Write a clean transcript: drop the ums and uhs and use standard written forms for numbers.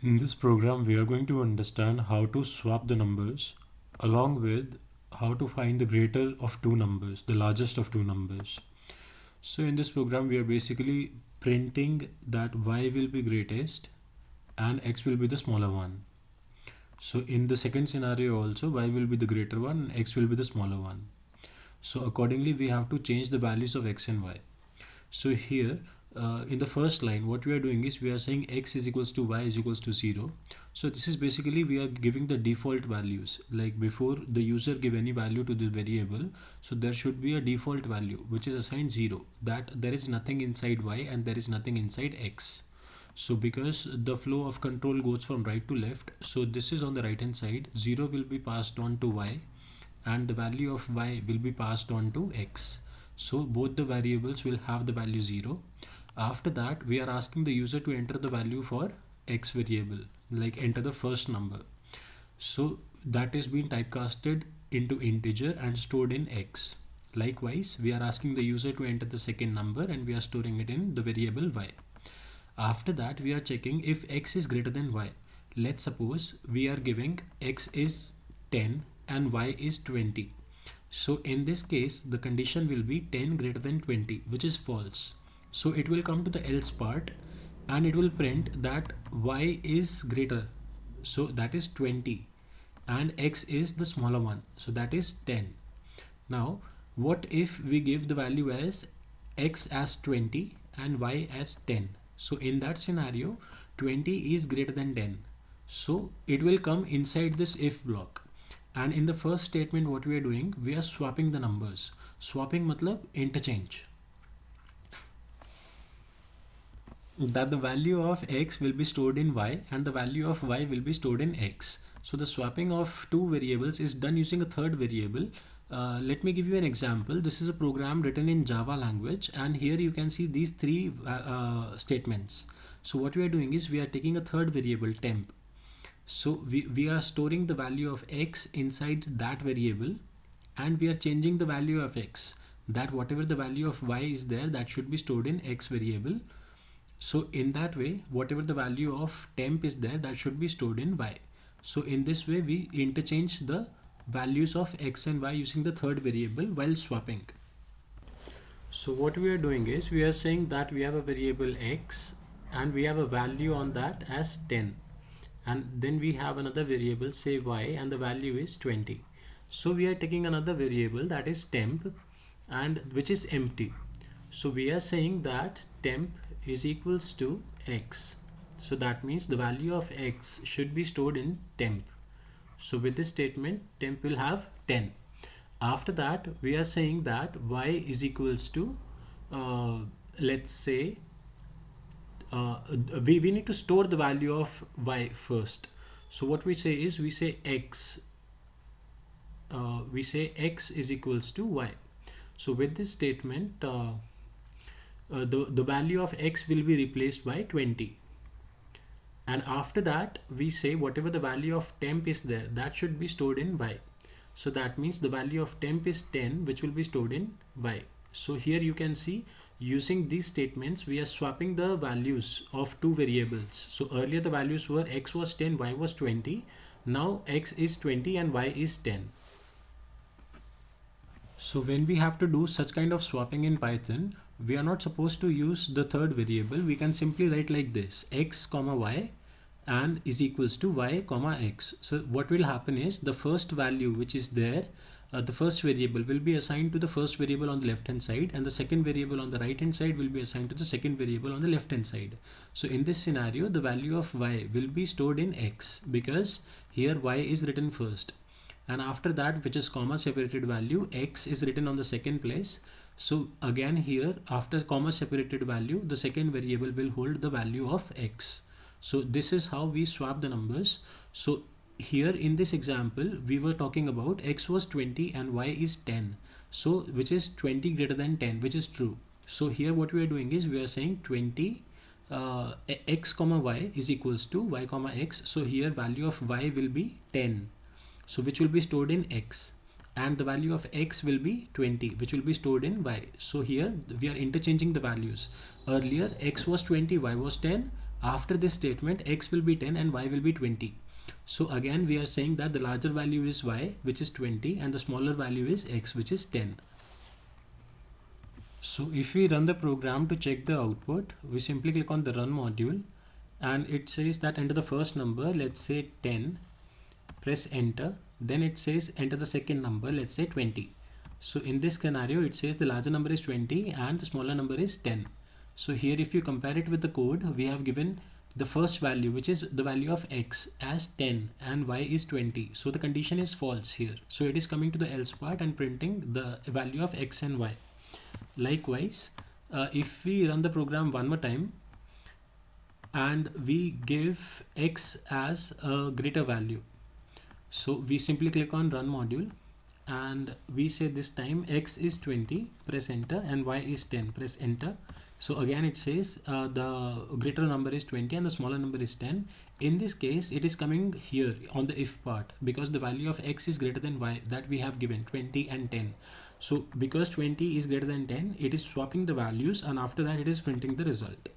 In this program, we are going to understand how to swap the numbers along with how to find the greater of two numbers, the largest of two numbers. So in this program, we are basically printing that y will be greatest and x will be the smaller one. So in the second scenario also, y will be the greater one and x will be the smaller one. So accordingly, we have to change the values of x and y. So here in the first line, what we are doing is we are saying x is equals to y is equals to 0. So this is basically we are giving the default values, like before the user give any value to this variable. So there should be a default value which is assigned 0, that there is nothing inside y and there is nothing inside x. So because the flow of control goes from right to left, so this is on the right hand side, 0 will be passed on to y and the value of y will be passed on to x. So both the variables will have the value 0. After that, we are asking the user to enter the value for x variable, like enter the first number. So that is being typecasted into integer and stored in x. Likewise, we are asking the user to enter the second number and we are storing it in the variable y. After that, we are checking if x is greater than y. Let's suppose we are giving x is 10 and y is 20. So in this case, the condition will be 10 greater than 20, which is false. So it will come to the else part and it will print that y is greater. So that is 20 and x is the smaller one. So that is 10. Now, what if we give the value as x as 20 and y as 10? So in that scenario, 20 is greater than 10. So it will come inside this if block. And in the first statement, what we are doing, we are swapping the numbers. Swapping matlab interchange. That the value of x will be stored in y and the value of y will be stored in x. So the swapping of two variables is done using a third variable. Let me give you an example. This is a program written in Java language and here you can see these three statements. So what we are doing is we are taking a third variable temp. So we are storing the value of x inside that variable and we are changing the value of x, that whatever the value of y is there, that should be stored in x variable. So in that way, whatever the value of temp is there, that should be stored in y. So in this way, we interchange the values of x and y using the third variable while swapping. So what we are doing is we are saying that we have a variable x and we have a value on that as 10. And then we have another variable, say y, and the value is 20. So we are taking another variable that is temp and which is empty. So we are saying that temp is equals to x. So that means the value of x should be stored in temp. So with this statement, temp will have 10. After that, we are saying that y is equals to, let's say, we need to store the value of y first. So what we say is we say x is equals to y. So with this statement, the value of x will be replaced by 20. And after that, we say whatever the value of temp is there, that should be stored in y. So that means the value of temp is 10, which will be stored in y. So here you can see, using these statements, we are swapping the values of two variables. So earlier the values were x was 10, y was 20. Now x is 20 and y is 10. So when we have to do such kind of swapping in Python, we are not supposed to use the third variable. We can simply write like this, x comma y and is equals to y comma x. So what will happen is the first value which is there, the first variable will be assigned to the first variable on the left hand side and the second variable on the right hand side will be assigned to the second variable on the left hand side. So in this scenario, the value of y will be stored in x because here y is written first. And after that, which is comma separated value, x is written on the second place. So again here, after comma separated value, the second variable will hold the value of x. So this is how we swap the numbers. So here in this example, we were talking about x was 20 and y is 10. So which is 20 greater than 10, which is true. So here what we are doing is we are saying 20 x comma y is equals to y comma x. So here value of y will be 10. So which will be stored in x, and the value of x will be 20, which will be stored in y. So here we are interchanging the values. Earlier x was 20, y was 10. After this statement, x will be 10 and y will be 20. So again we are saying that the larger value is y, which is 20, and the smaller value is x, which is 10. So if we run the program to check the output, we simply click on the run module, and it says that enter the first number, let's say 10, press enter. Then it says enter the second number, let's say 20. So in this scenario, it says the larger number is 20 and the smaller number is 10. So here if you compare it with the code, we have given the first value, which is the value of x, as 10 and y is 20. So the condition is false here. So it is coming to the else part and printing the value of x and y. Likewise, if we run the program one more time and we give x as a greater value, so we simply click on run module and we say this time x is 20, press enter, and y is 10, press enter. So again it says the greater number is 20 and the smaller number is 10. In this case it is coming here on the if part, because the value of x is greater than y that we have given 20 and 10. So because 20 is greater than 10, it is swapping the values, and after that it is printing the result.